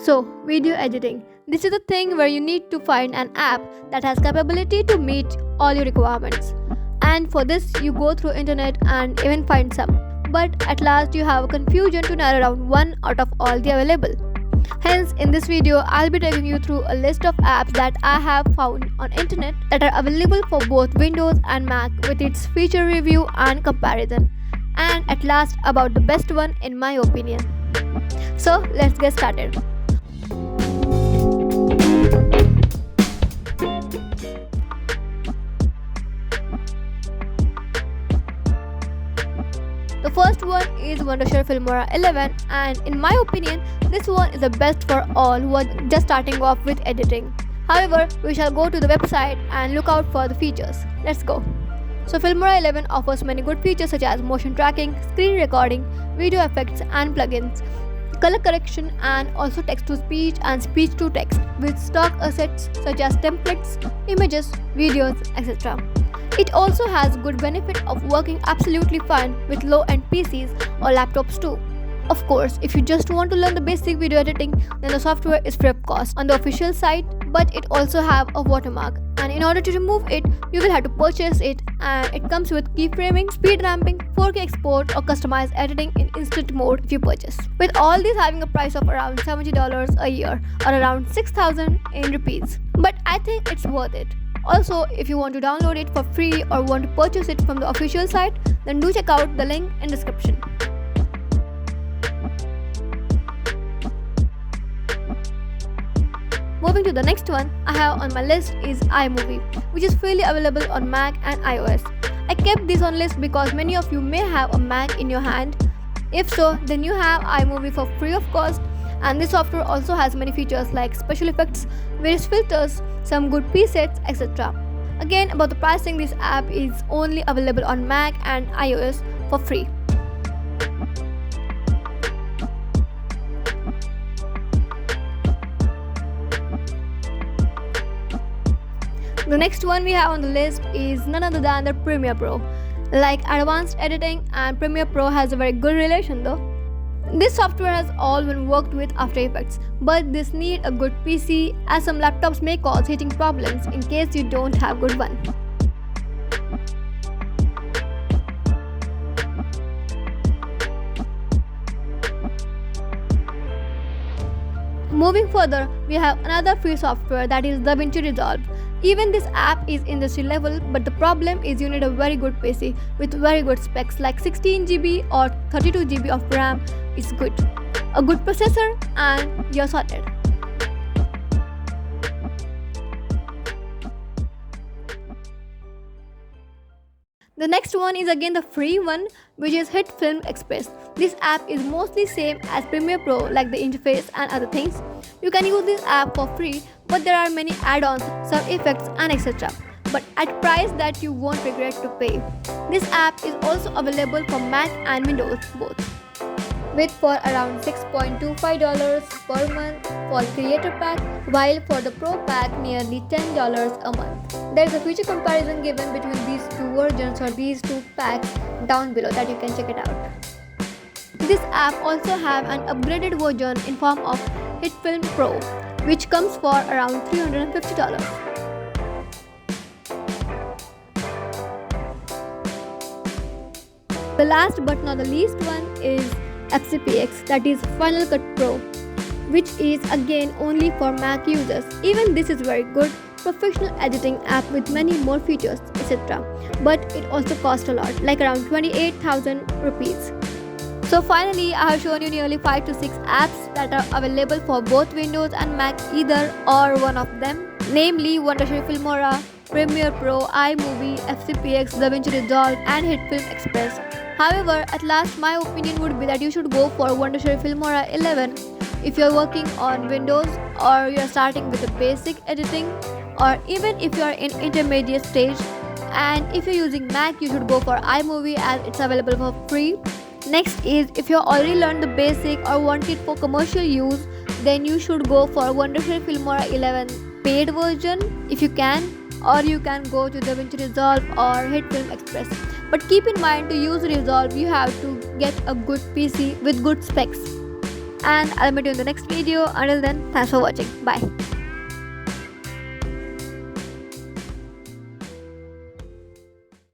So, video editing. This is the thing where you need to find an app that has capability to meet all your requirements. And for this, you go through internet and even find some. But at last, you have a confusion to narrow down one out of all the available. Hence, in this video, I'll be taking you through a list of apps that I have found on internet that are available for both Windows and Mac with its feature review and comparison. And at last, about the best one in my opinion. So, let's get started. The first one is Wondershare Filmora 11, and in my opinion, this one is the best for all who are just starting off with editing. However, we shall go to the website and look out for the features. Let's go. So Filmora 11 offers many good features such as motion tracking, screen recording, video effects and plugins, color correction, and also text-to-speech and speech-to-text with stock assets such as templates, images, videos, etc. It also has good benefit of working absolutely fine with low-end PCs or laptops too. Of course, if you just want to learn the basic video editing, then the software is free of cost on the official site, but it also have a watermark, and in order to remove it, you will have to purchase it, and it comes with keyframing, speed ramping, 4K export or customized editing in instant mode if you purchase. With all these having a price of around $70 a year or around 6,000 in rupees. But I think it's worth it. Also, if you want to download it for free or want to purchase it from the official site, then do check out the link in description. Moving to the next one I have on my list is iMovie, which is freely available on Mac and iOS. I kept this on list because many of you may have a Mac in your hand. If so, then you have iMovie for free of cost, and this software also has many features like special effects, various filters, some good presets, etc. Again, about the pricing, this app is only available on Mac and iOS for free. The next one we have on the list is none other than the Premiere Pro. Like advanced editing and Premiere Pro has a very good relation though. This software has all been worked with After Effects, but this need a good PC as some laptops may cause heating problems in case you don't have good one. Moving further, we have another free software that is DaVinci Resolve. Even this app is industry level, but the problem is you need a very good PC with very good specs like 16GB or 32GB of RAM is good. A good processor and you're sorted. The next one is again the free one, which is HitFilm Express. This app is mostly same as Premiere Pro, like the interface and other things. You can use this app for free, but there are many add-ons, some effects and etc. But at price that you won't regret to pay. This app is also available for Mac and Windows both, with for around $6.25 per month for Creator Pack, while for the Pro Pack nearly $10 a month. There is a feature comparison given between these two versions or these two packs down below that you can check it out. This app also have an upgraded version in form of HitFilm Pro, which comes for around $350. The last but not the least one is FCPX, that is Final Cut Pro, which is again only for Mac users. Even this is very good professional editing app with many more features, etc. But it also costs a lot, like around 28,000 rupees. So finally, I have shown you nearly 5 to 6 apps that are available for both Windows and Mac, either or one of them, namely Wondershare Filmora, Premiere Pro, iMovie, FCPX, DaVinci Resolve and HitFilm Express. However, at last my opinion would be that you should go for Wondershare Filmora 11 if you are working on Windows or you are starting with the basic editing, or even if you are in intermediate stage. And if you're using Mac, you should go for iMovie as it's available for free. Next is if you already learned the basic or want it for commercial use, then you should go for Wondershare Filmora 11 paid version if you can, or you can go to DaVinci Resolve or HitFilm Express. But keep in mind, to use Resolve you have to get a good PC with good specs. and I'll meet you in the next video. Until then, thanks for watching. Bye.